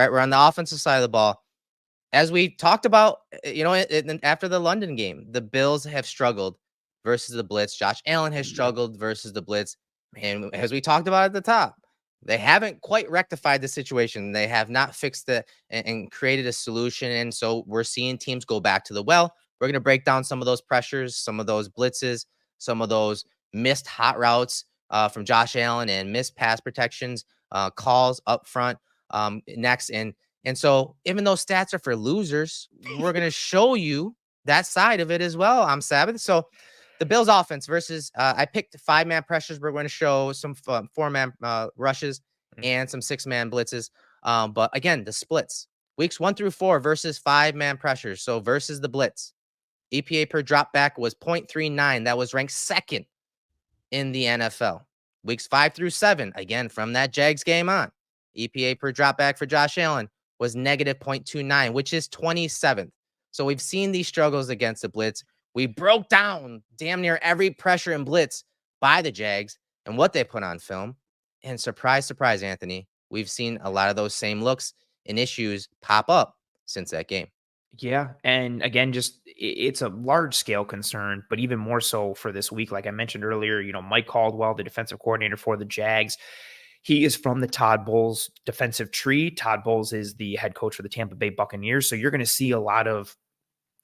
right, we're on the offensive side of the ball. As we talked about, after the London game, the Bills have struggled versus the blitz. Josh Allen has struggled versus the blitz. And as we talked about at the top, they haven't quite rectified the situation. They have not fixed it and created a solution. And so we're seeing teams go back to the well. We're going to break down some of those pressures, some of those blitzes, some of those missed hot routes from Josh Allen and missed pass protections, calls up front next. And so even though stats are for losers, we're going to show you that side of it as well. I'm Sabbath. So the Bills offense versus I picked 5-man pressures. We're going to show some 4-man rushes and some 6-man blitzes. But again, the splits weeks 1 through 4 versus 5-man pressures. So versus the blitz, EPA per drop back was 0.39. That was ranked second in the NFL. Weeks 5 through 7, again, from that Jags game on, EPA per drop back for Josh Allen was negative 0.29, which is 27th. So we've seen these struggles against the blitz. We broke down damn near every pressure and blitz by the Jags and what they put on film. And surprise, surprise, Anthony, we've seen a lot of those same looks and issues pop up since that game. Yeah. And again, just it's a large scale concern, but even more so for this week. Like I mentioned earlier, Mike Caldwell, the defensive coordinator for the Jags, he is from the Todd Bowles defensive tree. Todd Bowles is the head coach for the Tampa Bay Buccaneers. So you're going to see a lot of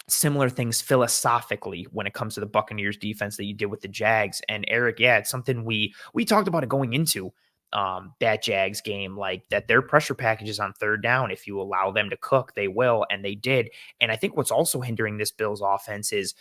similar things philosophically when it comes to the Buccaneers defense that you did with the Jags. And Eric, yeah, it's something we talked about it going into that Jags game, like that their pressure packages on third down, if you allow them to cook, they will. And they did. And I think what's also hindering this Bills offense is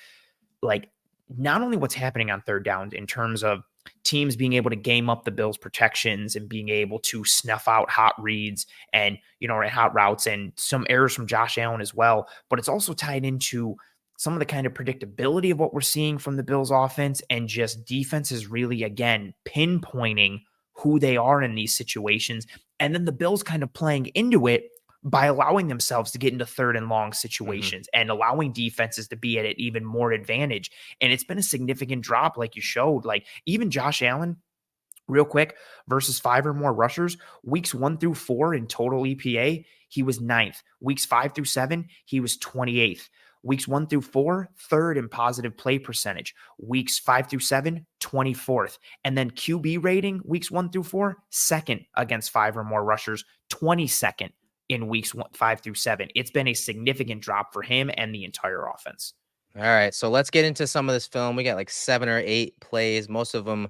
like not only what's happening on third down in terms of teams being able to game up the Bills protections and being able to snuff out hot reads and, hot routes and some errors from Josh Allen as well. But it's also tied into some of the kind of predictability of what we're seeing from the Bills offense and just defenses really, again, pinpointing who they are in these situations. And then the Bills kind of playing into it by allowing themselves to get into third and long situations and allowing defenses to be at an even more advantage. And it's been a significant drop, like you showed, like even Josh Allen, real quick, versus 5 or more rushers, weeks 1 through 4 in total EPA, he was 9th. Weeks 5 through 7, he was 28th. Weeks 1 through 4, 3rd in positive play percentage. Weeks 5 through 7, 24th. And then QB rating, weeks 1 through 4, 2nd against 5 or more rushers, 22nd in weeks 5 through 7. It's been a significant drop for him and the entire offense. All right, so let's get into some of this film. We got like 7 or 8 plays, most of them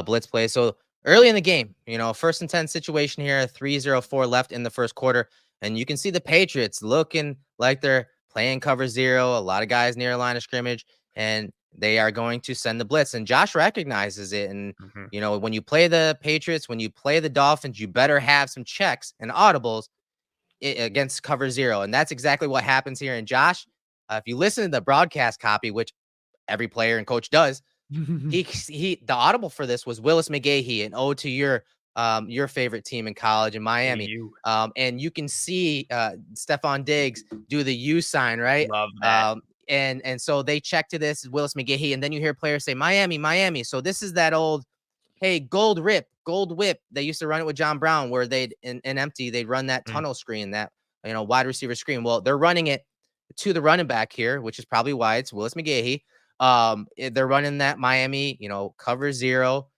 blitz plays. So early in the game, 1st and 10 situation here, 3:04 left in the first quarter. And you can see the Patriots looking like they're playing cover 0, a lot of guys near a line of scrimmage, and they are going to send the blitz. And Josh recognizes it. And, when you play the Patriots, when you play the Dolphins, you better have some checks and audibles against cover 0. And that's exactly what happens here. And Josh, if you listen to the broadcast copy, which every player and coach does, the audible for this was Willis McGahee, an ode to your favorite team in college in Miami. And you can see Stephon Diggs do the U sign, right? Love that. And so they check to this Willis McGahee, and then you hear players say Miami, Miami. So this is that old, hey, gold whip. They used to run it with John Brown, where they'd in empty, they'd run that tunnel screen, that wide receiver screen. Well, they're running it to the running back here, which is probably why it's Willis McGahee. They're running that Miami, cover 0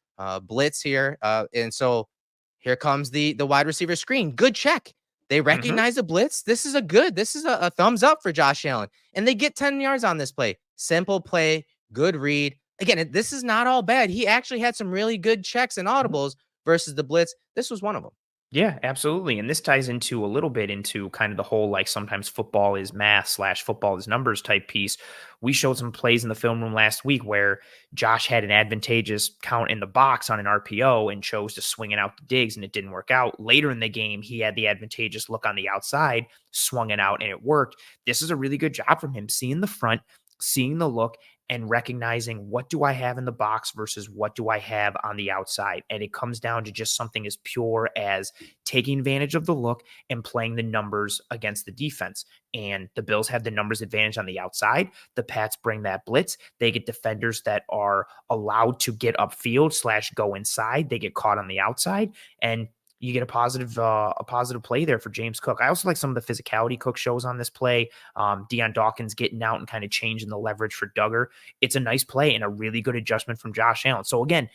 blitz here. And so here comes the wide receiver screen. Good check. They recognize the blitz. This is a thumbs up for Josh Allen. And they get 10 yards on this play. Simple play, good read. Again, this is not all bad. He actually had some really good checks and audibles versus the blitz. This was one of them. Yeah, absolutely. And this ties into a little bit into kind of the whole, like, sometimes football is math / football is numbers type piece. We showed some plays in the film room last week where Josh had an advantageous count in the box on an RPO and chose to swing it out to Diggs, and it didn't work out. Later in the game, he had the advantageous look on the outside, swung it out, and it worked. This is a really good job from him, seeing the front, seeing the look, and recognizing what do I have in the box versus what do I have on the outside. And it comes down to just something as pure as taking advantage of the look and playing the numbers against the defense. And the Bills have the numbers advantage on the outside. The Pats bring that blitz. They get defenders that are allowed to get upfield / go inside. They get caught on the outside. And You get a positive play there for James Cook. I also like some of the physicality Cook shows on this play. Deion Dawkins getting out and kind of changing the leverage for Duggar. It's a nice play and a really good adjustment from Josh Allen. So again,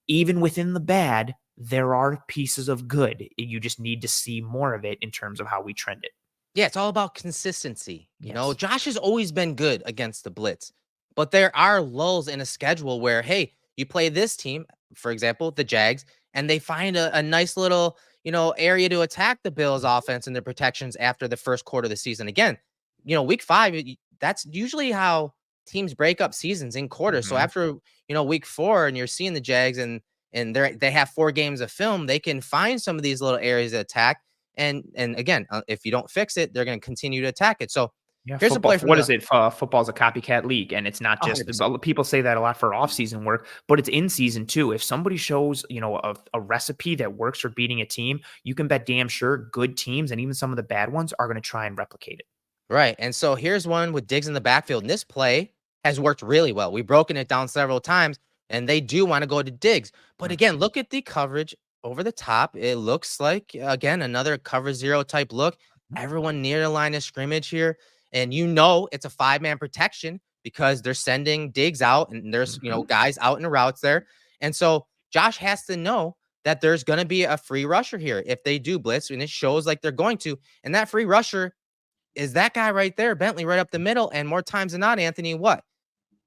even within the bad, there are pieces of good. You just need to see more of it in terms of how we trend it. Yeah, it's all about consistency. Yes. Josh has always been good against the blitz, but there are lulls in a schedule where, hey, you play this team, for example, the Jags, and they find a nice little, area to attack the Bills offense and their protections after the first quarter of the season. Again, week 5, that's usually how teams break up seasons in quarters. So Mhm. after, week 4 and you're seeing the Jags and they have 4 games of film, they can find some of these little areas to attack and again, if you don't fix it, they're going to continue to attack it. So Yeah, here's a football. play from What the is it? Football's a copycat league, and it's not just 100%. people say that a lot for off-season work, but it's in season too. If somebody shows a recipe that works for beating a team, you can bet damn sure good teams and even some of the bad ones are going to try and replicate it. Right. And so here's one with Diggs in the backfield. And this play has worked really well. We've broken it down several times, and they do want to go to Diggs. But Mm. again, look at the coverage over the top. It looks like, again, another cover zero type look. Everyone near the line of scrimmage here. And it's a 5-man protection because they're sending Diggs out and there's, Mhm. guys out in the routes there. And so Josh has to know that there's going to be a free rusher here if they do blitz, and it shows like they're going to. And that free rusher is that guy right there, Bentley, right up the middle. And more times than not, Anthony, what?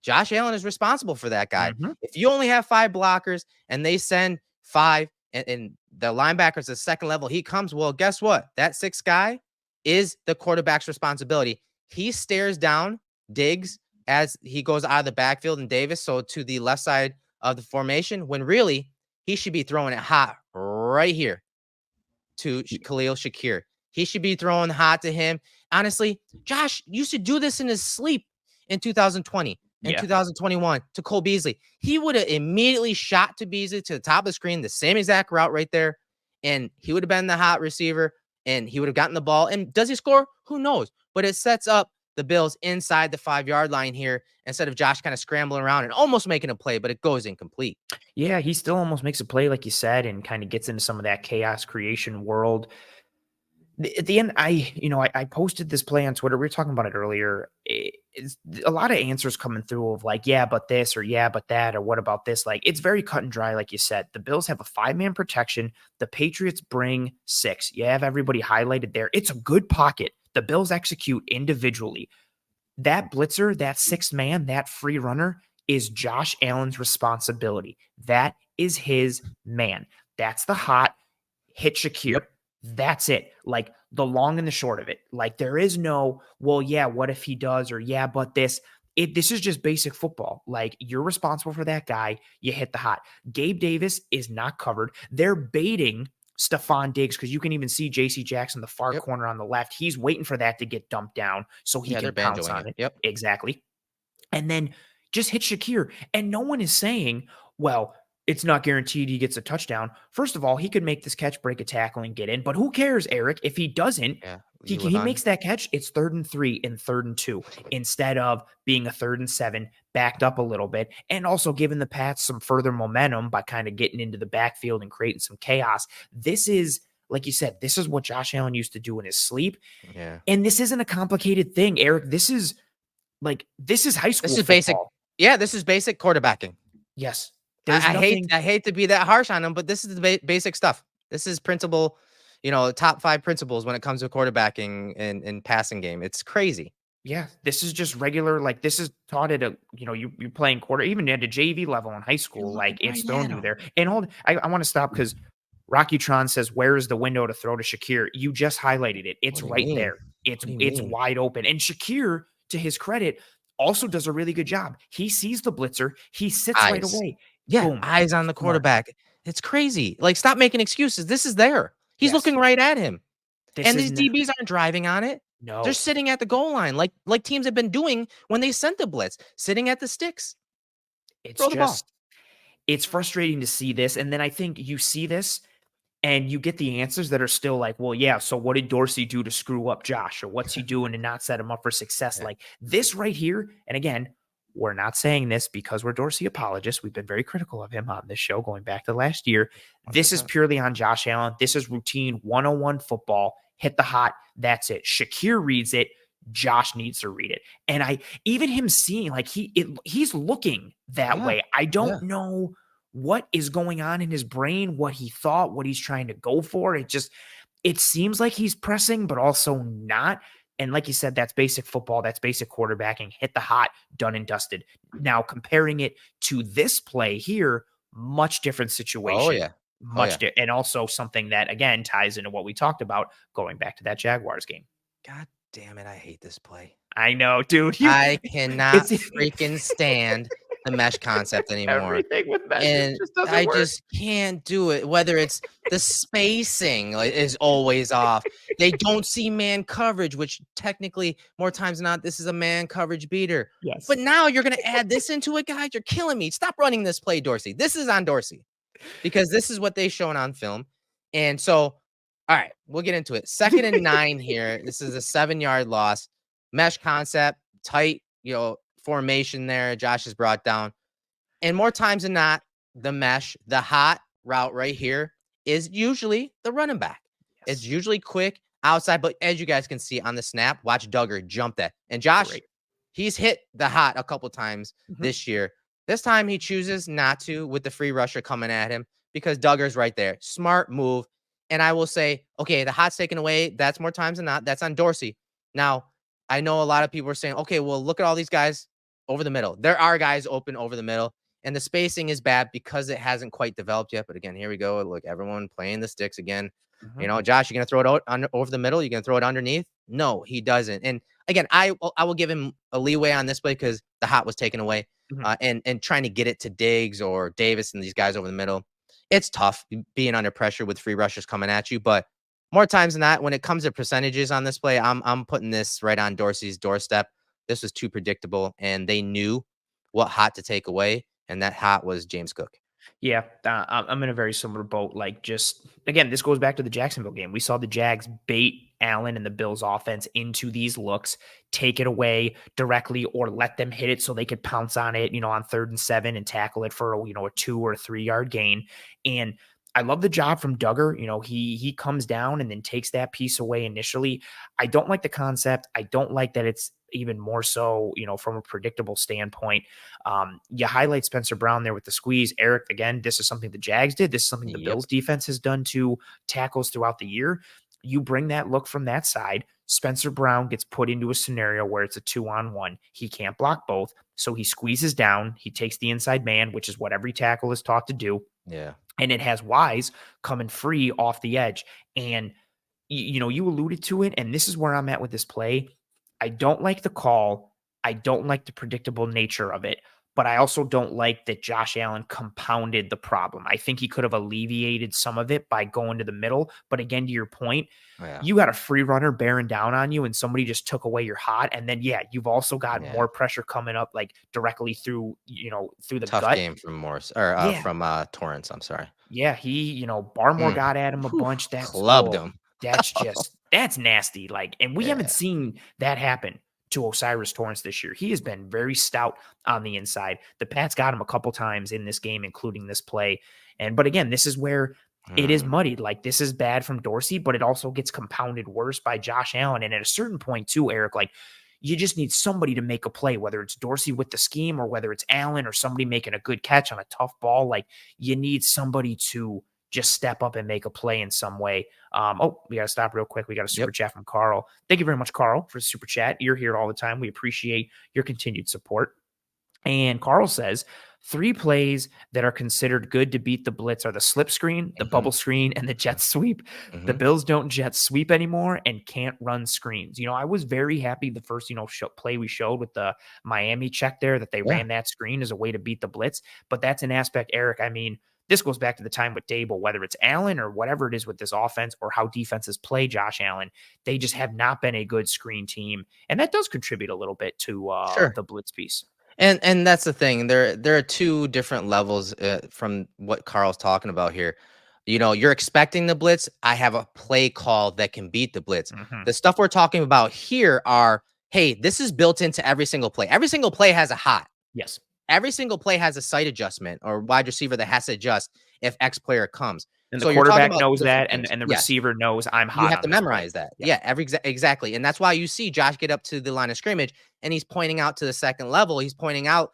Josh Allen is responsible for that guy. Mhm. If you only have 5 blockers and they send 5 and the linebacker's the second level, he comes. Well, guess what? That 6th guy is the quarterback's responsibility. He stares down Diggs as he goes out of the backfield and Davis, so to the left side of the formation, when really he should be throwing it hot right here to Khalil Shakir. He should be throwing hot to him. Honestly, Josh used to do this in his sleep in 2020 and Yeah. 2021 to Cole Beasley. He would have immediately shot to Beasley to the top of the screen, the same exact route right there. And he would have been the hot receiver and he would have gotten the ball. And does he score? Who knows? But it sets up the Bills inside the 5-yard line here instead of Josh kind of scrambling around and almost making a play, but it goes incomplete. Yeah, he still almost makes a play, like you said, and kind of gets into some of that chaos creation world. At the end, I posted this play on Twitter. We were talking about it earlier. It's a lot of answers coming through of like, yeah, but this, or yeah, but that, or what about this? Like, it's very cut and dry, like you said. The Bills have a 5-man protection. The Patriots bring 6. You have everybody highlighted there. It's a good pocket. The Bills execute individually. That blitzer, that 6th man, that free runner is Josh Allen's responsibility. That is his man. That's the hot hit Shakir. Yep. That's it. Like the long and the short of it. Like there is no, well, yeah, what if he does? Or yeah, but this. This is just basic football. Like you're responsible for that guy. You hit the hot. Gabe Davis is not covered. They're baiting Stephon Diggs because you can even see JC Jackson, the far Yep. corner on the left. He's waiting for that to get dumped down so he Yeah, they're can pounce banjoing on it. it. Yep. Exactly. And then just hit Shakir. And no one is saying, well, it's not guaranteed he gets a touchdown. First of all, he could make this catch, break a tackle, and get in. But who cares, Eric? If he doesn't, Yeah. he You live he on. makes that catch. It's 3rd and 3 and 3rd and 2 instead of being a 3rd and 7, backed up a little bit, and also giving the Pats some further momentum by kind of getting into the backfield and creating some chaos. This is, like you said, this is what Josh Allen used to do in his sleep. Yeah. And this isn't a complicated thing, Eric. This is high This school is basic. football. Yeah, this is basic quarterbacking. Yes. There's I hate nothing. I hate to be that harsh on them, but this is the basic stuff. This is principle, top 5 principles when it comes to quarterbacking and passing game. It's crazy. Yeah, this is just regular. Like this is taught at a, you're playing quarter, even at a JV level in high You're school. Like looking it's right thrown at you him. there. And I want to stop because Rocky Tron says, "Where is the window to throw to Shakir?" You just highlighted it. It's What do you right mean? there. It's What do you it's mean? wide open. And Shakir, to his credit, also does a really good job. He sees the blitzer. He sits right Eyes. away. Yeah, Boom. eyes on the Smart. quarterback. It's crazy. Like, stop making excuses. This is there. He's Yes. looking right at him. This And is these not. DBs aren't driving on it. They're No. sitting at the goal line like teams have been doing when they sent the blitz, sitting at the sticks. It's Throw the ball. just. It's frustrating to see this, and then I think you see this and you get the answers that are still like, well, yeah, so what did Dorsey do to screw up Josh? Or what's he doing to not set him up for success? Yeah. Like this right here, and again, we're not saying this because we're Dorsey apologists. We've been very critical of him on this show going back to last year. This is 100%. purely on Josh Allen. This is routine 101 football. Hit the hot. That's it. Shakir reads it. Josh needs to read it. And even him seeing like he's looking that Yeah. way. I Yeah. don't know what is going on in his brain, what he thought, what he's trying to go for. It seems like he's pressing, but also not. And like you said, that's basic football. That's basic quarterbacking. Hit the hot, done and dusted. Now, comparing it to this play here, much different Oh, situation. yeah. Oh, yeah. And also something that, again, ties into what we talked about going back to that Jaguars game. God damn it. I hate this play. I know, dude. I cannot It's freaking stand the mesh concept anymore. everything with mesh. It And just doesn't I work. just can't do it. Whether it's the spacing like, is always off. They don't see man coverage, which technically more times than not, this is a man coverage beater. Yes. But now you're going to add this into it, guys. You're killing me. Stop running this play, Dorsey. This is on Dorsey because this is what they shown on film. And so, all right, we'll get into it. 2nd and 9 here. This is a 7-yard loss. Mesh concept, tight, formation there. Josh is brought down. And more times than not, the mesh, the hot route right here is usually the running back. Yes. It's usually quick outside, but as you guys can see on the snap, watch Duggar jump that. And Josh, Great. he's hit the hot a couple times this year. This time he chooses not to with the free rusher coming at him because Duggar's right there. Smart move. And I will say, okay, the hot's taken away. That's more times than not. That's on Dorsey. Now, I know a lot of people are saying, okay, well, look at all these guys over the middle. There are guys open over the middle. And the spacing is bad because it hasn't quite developed yet. But again, here we go. Look, everyone playing the sticks again. Josh, you're going to throw it out over the middle? You're going to throw it underneath? No, he doesn't. And again, I will give him a leeway on this play because the hot was taken away. And trying to get it to Diggs or Davis and these guys over the middle. It's tough being under pressure with free rushers coming at you. But more times than not, when it comes to percentages on this play, I'm putting this right on Dorsey's doorstep. This was too predictable. And they knew what hot to take away. And that hot was James Cook. Yeah, I'm in a very similar boat. Like, just again, this goes back to the Jacksonville game. We saw the Jags bait Allen and the Bills offense into these looks, take it away directly, or let them hit it so they could pounce on it, on 3rd and 7 and tackle it for a 2 or 3 yard gain. And I love the job from Duggar. He comes down and then takes that piece away initially. I don't like the concept. I don't like that it's even more so, from a predictable standpoint. You highlight Spencer Brown there with the squeeze. Eric, again, this is something the Jags did. This is something the Bills defense has done to tackles throughout the year. You bring that look from that side. Spencer Brown gets put into a scenario where it's a 2-on-1. He can't block both. So he squeezes down. He takes the inside man, which is what every tackle is taught to do. Yeah. And it has Wise coming free off the edge. And, you alluded to it. And this is where I'm at with this play. I don't like the call. I don't like the predictable nature of it. But I also don't like that Josh Allen compounded the problem. I think he could have alleviated some of it by going to the middle. But again, to your point, you got a free runner bearing down on you and somebody just took away your hot. And then, you've also got more pressure coming up like directly through, through the Tough gut. game from Morris or from Torrance. I'm sorry. Yeah, he, Barmore got at him a bunch. That's clubbed him. That's nasty. Like, and we haven't seen that happen to Osiris Torrance this year. He has been very stout on the inside. The Pats got him a couple times in this game, including this play. But again, this is where it is muddied. Like, this is bad from Dorsey, but it also gets compounded worse by Josh Allen. And at a certain point too, Eric, like, you just need somebody to make a play, whether it's Dorsey with the scheme or whether it's Allen or somebody making a good catch on a tough ball. Like, you need somebody to just step up and make a play in some way. We got to stop real quick. We got a super chat from Carl. Thank you very much, Carl, for the super chat. You're here all the time. We appreciate your continued support. And Carl says, 3 plays that are considered good to beat the blitz are the slip screen, the bubble screen, and the jet sweep. The Bills don't jet sweep anymore and can't run screens. I was very happy the first, play we showed with the Miami check there that they ran that screen as a way to beat the blitz. But that's an aspect, Eric. I mean, this goes back to the time with Dable, whether it's Allen or whatever it is with this offense or how defenses play Josh Allen. They just have not been a good screen team. And that does contribute a little bit to the blitz piece. And that's the thing. There are 2 different levels from what Carl's talking about here. You're expecting the blitz. I have a play call that can beat the blitz. The stuff we're talking about here are, hey, this is built into every single play. Every single play has a hot. Yes. Every single play has a sight adjustment or wide receiver that has to adjust if X player comes. And the So you're talking quarterback about knows different that, things. and the Yes. receiver knows I'm You hot have on to this play. memorize that. Yeah. Yeah, exactly. And that's why you see Josh get up to the line of scrimmage and he's pointing out to the second level. He's pointing out,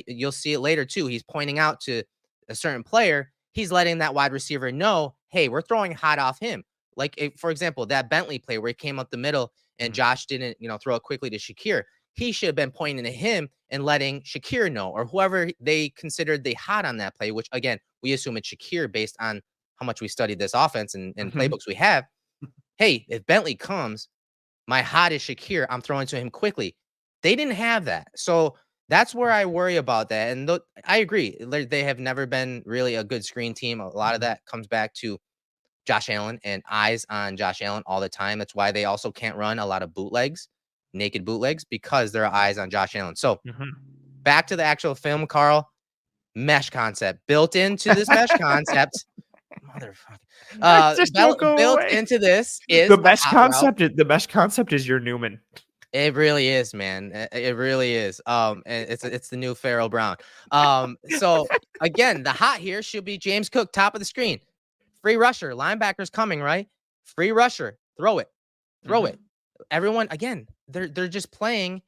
you'll see it later too. He's pointing out to a certain player. He's letting that wide receiver know, hey, we're throwing hot off him. Like, for example, that Bentley play where he came up the middle and Josh didn't, throw it quickly to Shakir. He should have been pointing to him and letting Shakir know, or whoever they considered they hot on that play, which again, we assume it's Shakir based on how much we studied this offense and playbooks we have. Hey, if Bentley comes, my hot is Shakir. I'm throwing to him quickly. They didn't have that. So that's where I worry about that. And I agree. They have never been really a good screen team. A lot of that comes back to Josh Allen and eyes on Josh Allen all the time. That's why they also can't run a lot of bootlegs, naked bootlegs, because there are eyes on Josh Allen. So back to the actual film, Carl. Mesh concept built into this mesh concept. Motherfucker. Just don't go Built away. into this is The a mesh hot route. concept. The mesh concept is your Newman. It really is, man. It really is. And it's the new Farrell Brown. So again, the hot here should be James Cook, top of the screen. Free rusher, linebackers coming, right? Free rusher, throw it. Everyone, again, they're just playing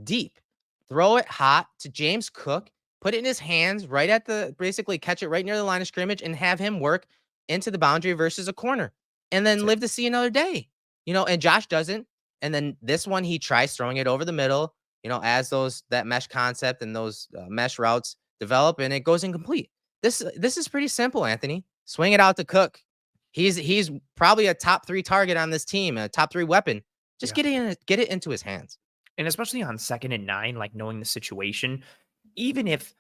deep. Throw it hot to James Cook, put it in his hands right at basically catch it right near the line of scrimmage and have him work into the boundary versus a corner and then live to see another day. And Josh doesn't. And then this one, he tries throwing it over the middle, as that mesh concept and those mesh routes develop, and it goes incomplete. This is pretty simple, Anthony. Swing it out to Cook. He's probably a top 3 target on this team, a top 3 weapon. Just get it into his hands. And especially on 2nd and 9, like knowing the situation, even if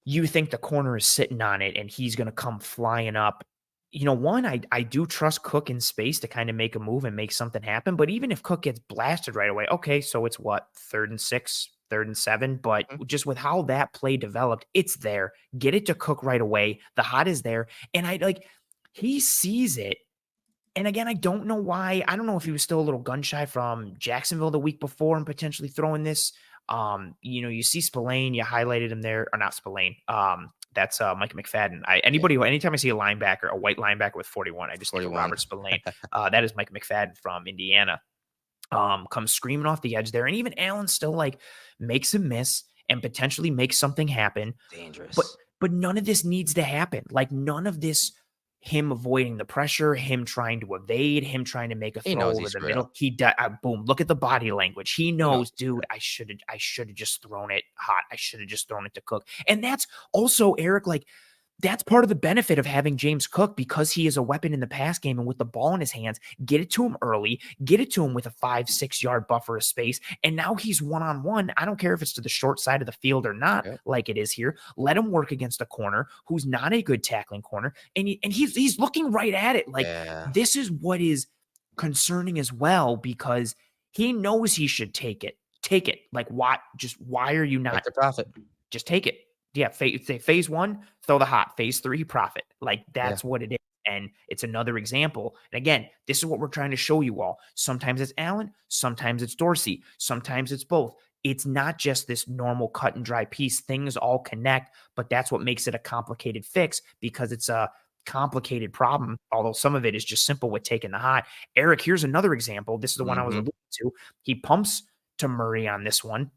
you think the corner is sitting on it and he's going to come flying up, one, I do trust Cook in space to kind of make a move and make something happen. But even if Cook gets blasted right away, okay, so it's what, 3rd and 6, 3rd and 7. But just with how that play developed, it's there. Get it to Cook right away. The hot is there. And he sees it. And again, I don't know why. I don't know if he was still a little gun shy from Jacksonville the week before and potentially throwing this. You see Spillane, you highlighted him there, or not Spillane. That's Mike McFadden. Anytime I see a white linebacker with 41, I just think of Robert Spillane. That is Mike McFadden from Indiana. Comes screaming off the edge there. And even Allen still makes him miss and potentially makes something happen. Dangerous. But none of this needs to happen. None of this, him avoiding the pressure, him trying to evade, him trying to make a throw over the middle. Boom, look at the body language. He knows, dude, I should have just thrown it hot. I should have just thrown it to Cook. And that's also, Eric, that's part of the benefit of having James Cook, because he is a weapon in the pass game, and with the ball in his hands, get it to him early, get it to him with a 5-6 yard buffer of space. And now he's one-on-one. I don't care if it's to the short side of the field or not, like it is here. Let him work against a corner who's not a good tackling corner. And he's looking right at it. This is what is concerning as well, because he knows he should take it. Why are you not? Take the profit. Just take it. Yeah, phase 1, throw the hot. Phase 3, profit. That's what it is. And it's another example. And again, this is what we're trying to show you all. Sometimes it's Allen, sometimes it's Dorsey, sometimes it's both. It's not just this normal cut and dry piece. Things all connect, but that's what makes it a complicated fix, because it's a complicated problem, although some of it is just simple with taking the hot. Eric, here's another example. This is the one I was alluding to. He pumps to Murray on this one.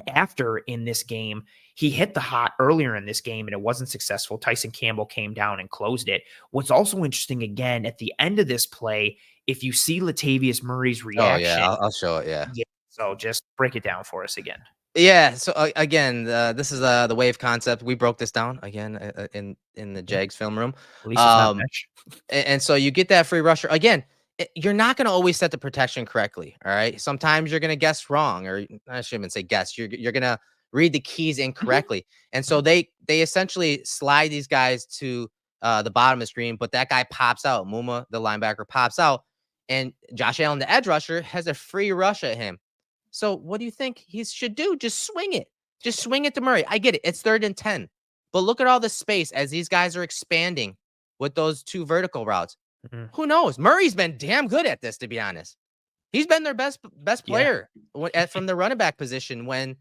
After, in this game, he hit the hot earlier in this game and it wasn't successful. Tyson Campbell came down and closed it. What's also interesting, again, at the end of this play, if you see Latavius Murray's reaction. I'll show it. Yeah. So just break it down for us again. Yeah. So again, this is the wave concept. We broke this down again in the Jags film room. At least it's not mesh. And so you get that free rusher again. You're not going to always set the protection correctly. All right. Sometimes you're going to guess wrong, or I shouldn't even say guess. You're going to read the keys incorrectly. And so they essentially slide these guys to the bottom of the screen, but that guy pops out. Muma, the linebacker, pops out, and Josh Allen, the edge rusher, has a free rush at him. So what do you think he should do? Just swing it. Just swing it to Murray. I get it. It's 3rd and 10. But look at all the space as these guys are expanding with those 2 vertical routes. Who knows? Murray's been damn good at this, to be honest. He's been their best player from the running back position when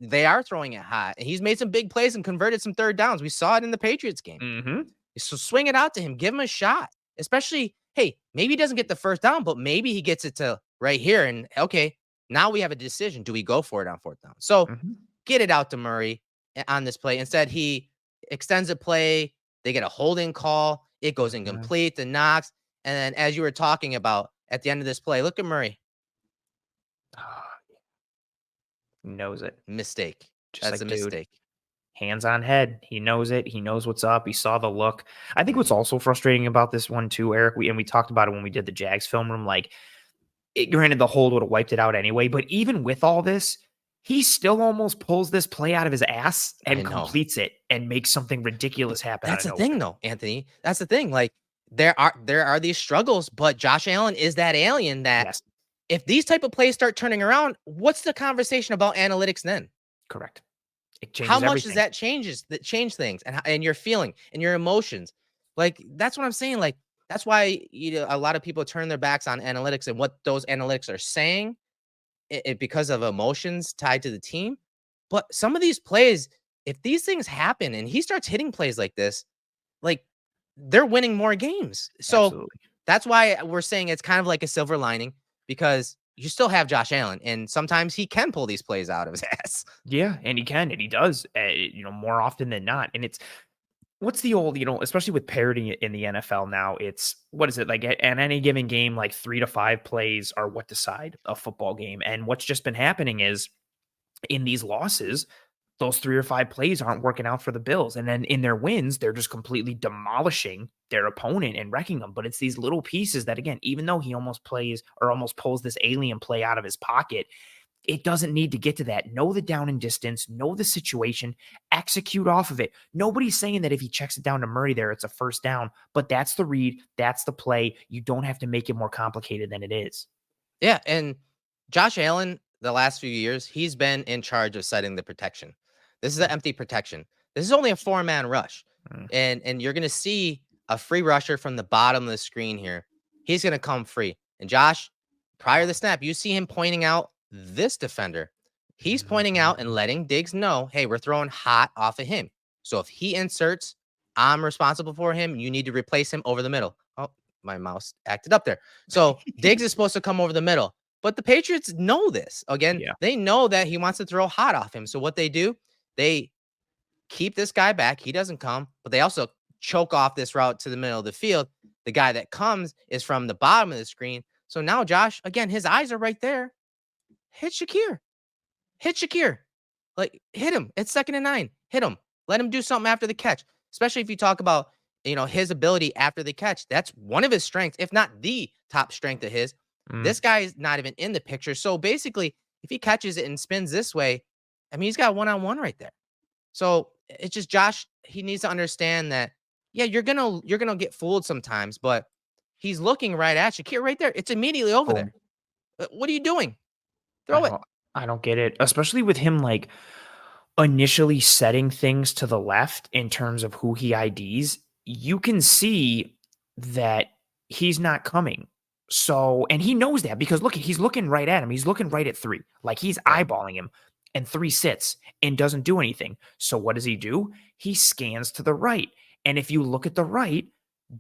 they are throwing it hot. And he's made some big plays and converted some third downs. We saw it in the Patriots game. Mm-hmm. So swing it out to him. Give him a shot. Especially, hey, maybe he doesn't get the first down, but maybe he gets it to right here. And okay, now we have a decision. Do we go for it on fourth down? So Mm-hmm. get it out to Murray on this play. Instead, he extends a play. They get a holding call. It goes incomplete. The knocks. And then, as you were talking about at the end of this play, look at Murray. Knows it. Mistake. Just That's like, a dude, mistake. hands on head. He knows it. He knows what's up. He saw the look. I think what's also frustrating about this one too, Eric, we talked about it when we did the Jags film room. Like, granted, the hold would have wiped it out anyway, but even with all this, he still almost pulls this play out of his ass and completes it and makes something ridiculous happen. That's the thing, though, Anthony. That's the thing. Like, there are these struggles, but Josh Allen is that alien that Yes, if these type of plays start turning around, what's the conversation about analytics then? correct. It changes How much everything. does that change things and your feeling and your emotions? Like, that's what I'm saying. Like, that's why a lot of people turn their backs on analytics and what those analytics are saying because of emotions tied to the team. But some of these plays, if these things happen and he starts hitting plays like this, like, they're winning more games. So Absolutely. that's why we're saying it's kind of like a silver lining, because you still have Josh Allen, and sometimes he can pull these plays out of his ass. Yeah, and he can, and he does, more often than not. And it's what's the old, especially with parity in the NFL now, it's what is it like at any given game, like 3 to 5 plays are what decide a football game. And what's just been happening is in these losses, those 3 or 5 plays aren't working out for the Bills. And then in their wins, they're just completely demolishing their opponent and wrecking them. But it's these little pieces that, again, even though he almost plays or almost pulls this alien play out of his pocket, it doesn't need to get to that. Know the down and distance, know the situation, execute off of it. Nobody's saying that if he checks it down to Murray there, it's a first down, but that's the read, that's the play. You don't have to make it more complicated than it is. Yeah, and Josh Allen, the last few years, he's been in charge of setting the protection. This is an empty protection. This is only a 4-man rush. And you're going to see a free rusher from the bottom of the screen here. He's going to come free. And Josh, prior to the snap, you see him pointing out this defender. He's pointing out and letting Diggs know, hey, we're throwing hot off of him. So if he inserts, I'm responsible for him. You need to replace him over the middle. Oh, my mouse acted up there. So Diggs is supposed to come over the middle. But the Patriots know this. Again, they know that he wants to throw hot off him. So what they do, they keep this guy back. He doesn't come, but they also choke off this route to the middle of the field. The guy that comes is from the bottom of the screen. So now Josh, again, his eyes are right there. Hit Shakir. Hit Shakir. Like, hit him. It's 2nd and 9. Hit him. Let him do something after the catch. Especially if you talk about, his ability after the catch. That's one of his strengths, if not the top strength of his. This guy is not even in the picture. So basically, if he catches it and spins this way, I mean, he's got one-on-one right there. So it's just Josh, he needs to understand that, yeah, you're gonna get fooled sometimes, but he's looking right at Shakir right there. It's immediately over there. What are you doing? Throw it. I don't get it, especially with him like initially setting things to the left in terms of who he IDs. You can see that he's not coming. So, and he knows that because look, he's looking right at him. He's looking right at 3. Like he's eyeballing him, and 3 sits and doesn't do anything. So what does he do? He scans to the right. And if you look at the right,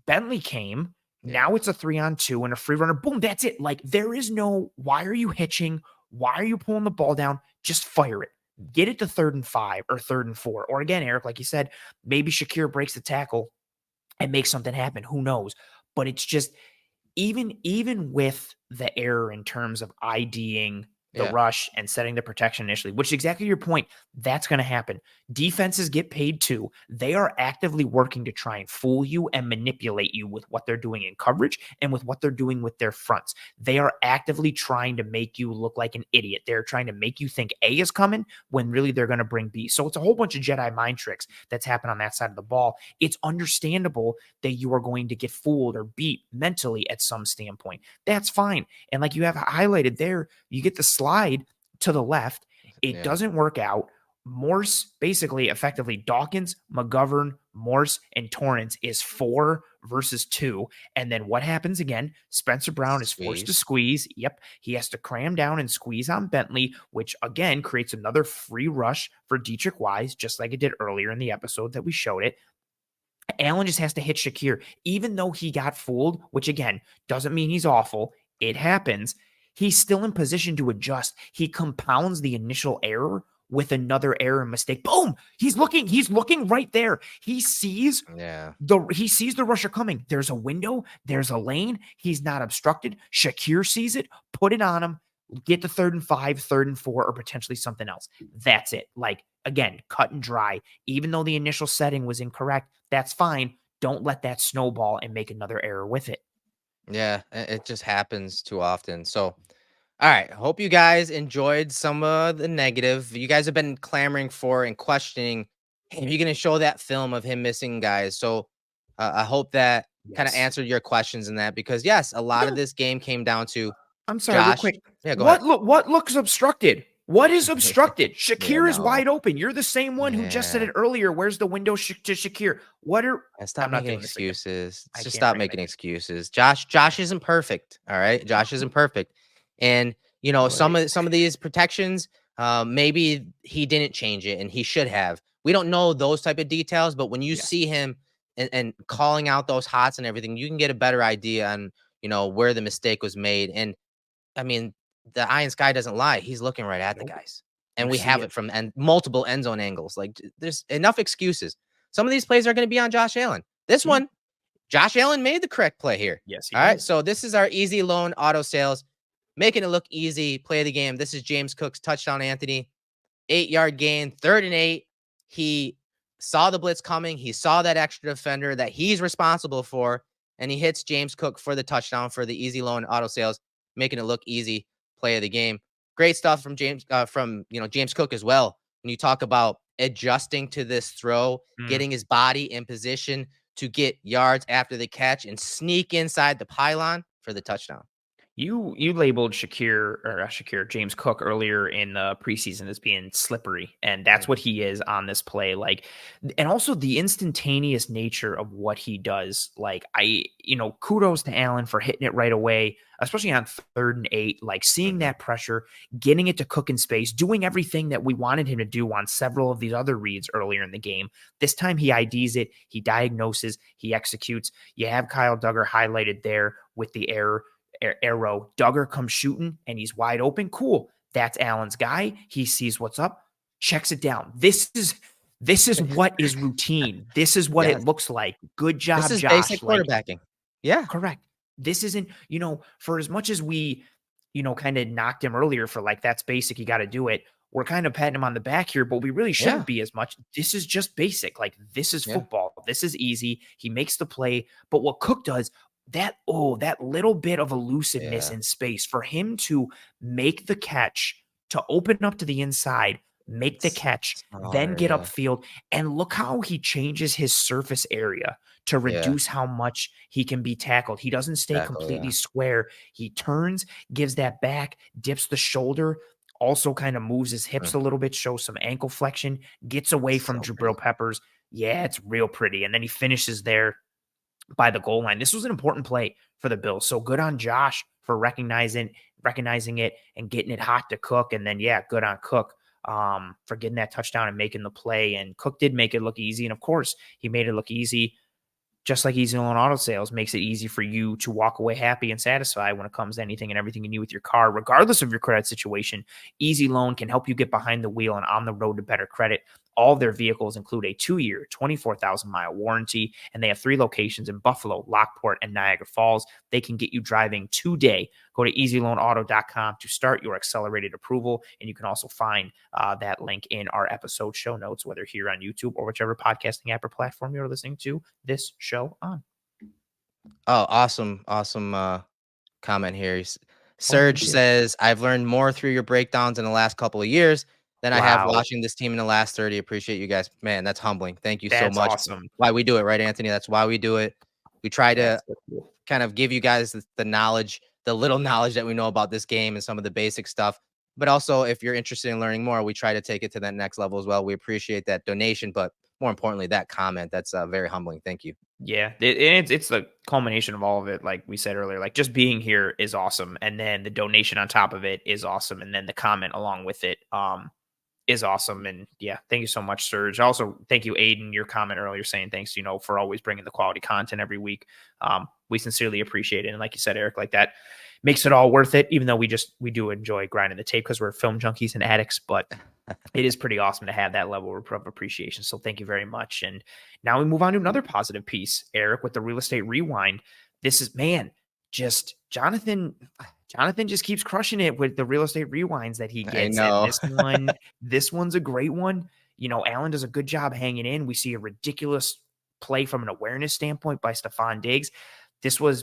Bentley came. Now it's a 3-on-2 and a free runner. Boom, that's it. Like there is no, why are you hitching? Why are you pulling the ball down? Just fire it. Get it to 3rd and 5 or 3rd and 4. Or again, Eric, like you said, maybe Shakir breaks the tackle and makes something happen. Who knows? But it's just, even with the error in terms of IDing the rush and setting the protection initially, which is exactly your point. That's going to happen. Defenses get paid too. They are actively working to try and fool you and manipulate you with what they're doing in coverage and with what they're doing with their fronts. They are actively trying to make you look like an idiot. They're trying to make you think A is coming when really they're going to bring B. So it's a whole bunch of Jedi mind tricks that's happened on that side of the ball. It's understandable that you are going to get fooled or beat mentally at some standpoint. That's fine. And like you have highlighted there, you get the slide to the left. It doesn't work out. Morse, basically, effectively, Dawkins, McGovern, Morse, and Torrance is 4 versus 2. And then what happens again? Spencer Brown is forced to Squeeze. squeeze. Yep. He has to cram down and squeeze on Bentley, which again creates another free rush for Dietrich Wise, just like it did earlier in the episode that we showed it. Allen just has to hit Shakir, even though he got fooled, which again doesn't mean he's awful. It happens. He's still in position to adjust. He compounds the initial error with another error and mistake. Boom! He's looking right there. Yeah. He sees the rusher coming. There's a window, there's a lane. He's not obstructed. Shakir sees it, put it on him, get the 3rd and 5, 3rd and 4, or potentially something else. That's it. Like, again, cut and dry. Even though the initial setting was incorrect, that's fine. Don't let that snowball and make another error with it. Yeah, it just happens too often. So, all right, hope you guys enjoyed some of the negative. You guys have been clamoring for and questioning, hey, are you going to show that film of him missing guys? So, I hope that kind of Yes. answered your questions in that, because yes, a lot of this game came down to I'm sorry, real Josh. quick. Yeah, go ahead. What looks obstructed? What is obstructed? Yeah, Shakir is no. wide open. You're the same one who just said Yeah. it earlier. Where's the window to Shakir? What are And I'm stop not making doing this again. excuses. I Just can't stop bring it making again. excuses. Josh isn't perfect. All right. Josh isn't perfect. And Right. some of these protections, maybe he didn't change it and he should have. We don't know those type of details, but when you Yes. see him and calling out those hots and everything, you can get a better idea on, where the mistake was made. And I mean, the eye in sky doesn't lie. He's looking right at the Nope. guys. And You we see have it. it from multiple end zone angles. Like, there's enough excuses. Some of these plays are going to be on Josh Allen. This Yeah. one, Josh Allen made the correct play here. Yes, he All right. did. So this is our easy loan auto sales, making it look easy. Play of the game. This is James Cook's touchdown, Anthony. 8-yard gain, 3rd and 8. He saw the blitz coming. He saw that extra defender that he's responsible for, and he hits James Cook for the touchdown for the easy loan auto sales, making it look easy. Play of the game. Great stuff from James Cook as well. When you talk about adjusting to this throw, Mm. getting his body in position to get yards after the catch and sneak inside the pylon for the touchdown. You labeled James Cook earlier in the preseason as being slippery, and that's what he is on this play. Like, and also the instantaneous nature of what he does. Like, kudos to Allen for hitting it right away, especially on 3rd and 8. Like, seeing Mhm. that pressure, getting it to Cook in space, doing everything that we wanted him to do on several of these other reads earlier in the game. This time he IDs it, he diagnoses, he executes. You have Kyle Duggar highlighted there with the arrow. Duggar comes shooting and he's wide open. Cool. That's Allen's guy. He sees what's up, checks it down. This is what is routine. This is what it Yes. looks like. Good This job, is basic Josh. Like, quarterbacking. Yeah. correct. This isn't, for as much as we, kind of knocked him earlier for like, that's basic, you got to do it. We're kind of patting him on the back here, but we really Yeah. shouldn't be as much. This is just basic. Like, this is Yeah. football. This is easy. He makes the play. But what Cook does, that little bit of elusiveness Yeah. in space for him to make the catch, to open up to the inside, make the catch, then Smaller, get yeah. upfield. And look how he changes his surface area to Yeah. reduce how much he can be tackled. He doesn't stay Tackle, completely yeah. square. He turns, gives that back, dips the shoulder, also kind of moves his hips Mm. a little bit, shows some ankle flexion, gets away from So pretty. Jabril Peppers. Yeah, it's real pretty. And then he finishes there by the goal line. This was an important play for the Bills. So good on Josh for recognizing it and getting it hot to Cook. And then, yeah, good on Cook for getting that touchdown and making the play. And Cook did make it look easy. And of course, he made it look easy. Just like Easy Loan Auto Sales makes it easy for you to walk away happy and satisfied when it comes to anything and everything you need with your car, regardless of your credit situation. Easy Loan can help you get behind the wheel and on the road to better credit. All of their vehicles include a 2-year, 24,000-mile warranty, and they have 3 locations in Buffalo, Lockport, and Niagara Falls. They can get you driving today. Go to easyloanauto.com to start your accelerated approval, and you can also find that link in our episode show notes, whether here on YouTube or whichever podcasting app or platform you're listening to this show on. Oh, awesome. Awesome comment here. Oh, thank Serge you. says, I've learned more through your breakdowns in the last couple of years than I have Wow, watching this team in the last 30. Appreciate you guys. Man, that's humbling. Thank you so that's much. awesome. Why we do it, right, Anthony? That's why we do it. We try to That's so cool. kind of give you guys the knowledge, the little knowledge that we know about this game and some of the basic stuff. But also, if you're interested in learning more, we try to take it to that next level as well. We appreciate that donation, but more importantly, that comment. That's very humbling. Thank you. Yeah, it's the culmination of all of it. Like we said earlier, like just being here is awesome, and then the donation on top of it is awesome, and then the comment along with it is awesome. And yeah, thank you so much, Serge. Also, thank you, Aiden. Your comment earlier saying thanks, for always bringing the quality content every week. We sincerely appreciate it, and like you said, Eric, like that makes it all worth it. Even though we do enjoy grinding the tape because we're film junkies and addicts, but it is pretty awesome to have that level of appreciation. So thank you very much. And now we move on to another positive piece, Eric, with the real estate rewind. This is, man, just Jonathan just keeps crushing it with the real estate rewinds that he I gets. And know. this one's a great one. Allen does a good job hanging in. We see a ridiculous play from an awareness standpoint by Stephon Diggs. This was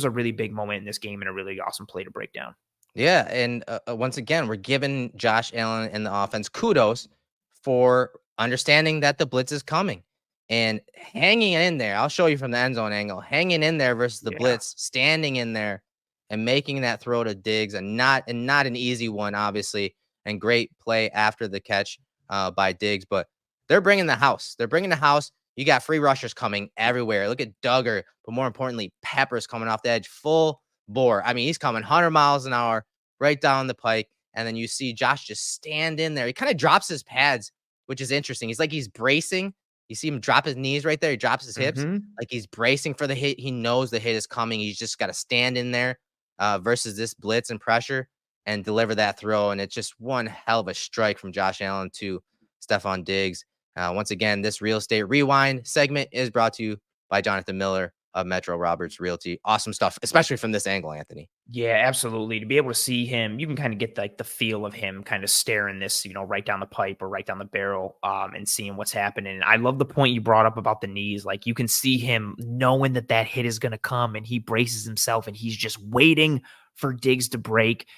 a really big moment in this game and a really awesome play to break down. Yeah, and once again, we're giving Josh Allen and the offense kudos for understanding that the blitz is coming and hanging in there. I'll show you from the end zone angle, hanging in there versus the Yeah. blitz, standing in there and making that throw to Diggs, and not an easy one, obviously, and great play after the catch by Diggs. But they're bringing the house. They're bringing the house. You got free rushers coming everywhere. Look at Duggar, but more importantly, Peppers coming off the edge, full bore. I mean, he's coming 100 miles an hour right down the pike. And then you see Josh just stand in there. He kind of drops his pads, which is interesting. He's like he's bracing. You see him drop his knees right there. He drops his hips Mm-hmm. like he's bracing for the hit. He knows the hit is coming. He's just got to stand in there versus this blitz and pressure and deliver that throw. And it's just one hell of a strike from Josh Allen to Stephon Diggs. Once again, this real estate rewind segment is brought to you by Jonathan Miller of Metro Roberts Realty. Awesome stuff, especially from this angle, Anthony. Yeah, absolutely. To be able to see him, you can kind of get like the feel of him kind of staring this, right down the pipe or right down the barrel, and seeing what's happening. I love the point you brought up about the knees. Like you can see him knowing that hit is going to come, and he braces himself, and he's just waiting for Diggs to break.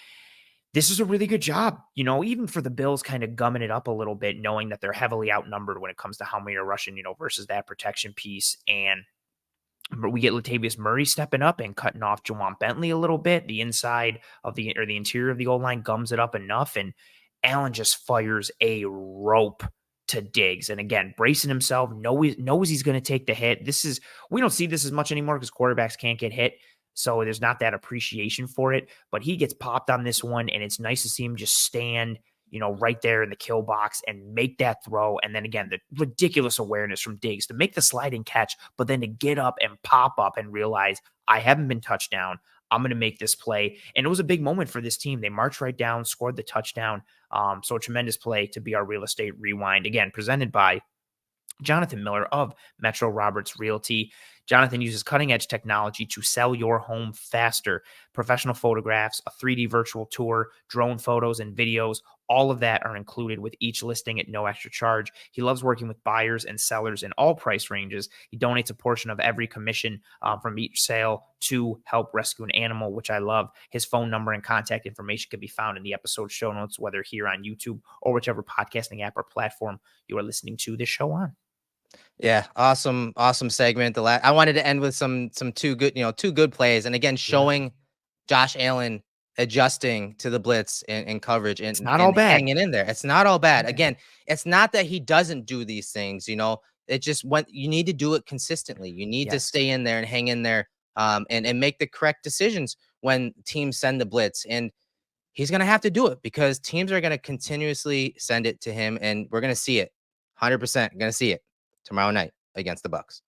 This is a really good job, even for the Bills kind of gumming it up a little bit, knowing that they're heavily outnumbered when it comes to how many are rushing, versus that protection piece. And we get Latavius Murray stepping up and cutting off Jawan Bentley a little bit. The inside of the interior of the goal line gums it up enough, and Allen just fires a rope to Diggs. And again, bracing himself, knows he's going to take the hit. We don't see this as much anymore because quarterbacks can't get hit. So there's not that appreciation for it, but he gets popped on this one, and it's nice to see him just stand, right there in the kill box and make that throw. And then again, the ridiculous awareness from Diggs to make the sliding catch, but then to get up and pop up and realize I haven't been touched down. I'm going to make this play. And it was a big moment for this team. They marched right down, scored the touchdown. So a tremendous play to be our real estate rewind. Again, presented by Jonathan Miller of Metro Roberts Realty. Jonathan uses cutting-edge technology to sell your home faster. Professional photographs, a 3D virtual tour, drone photos and videos, all of that are included with each listing at no extra charge. He loves working with buyers and sellers in all price ranges. He donates a portion of every commission from each sale to help rescue an animal, which I love. His phone number and contact information can be found in the episode show notes, whether here on YouTube or whichever podcasting app or platform you are listening to this show on. Yeah, awesome segment. I wanted to end with some two good plays, and again Yeah. showing Josh Allen adjusting to the blitz and coverage It's and not all bad. hanging in there. It's not all bad. Again, it's not that he doesn't do these things. It just when you need to do it consistently. You need to Yes. stay in there and hang in there, and make the correct decisions when teams send the blitz. And he's gonna have to do it because teams are gonna continuously send it to him, and we're gonna see it. 100% gonna see it tomorrow night against the Bucks.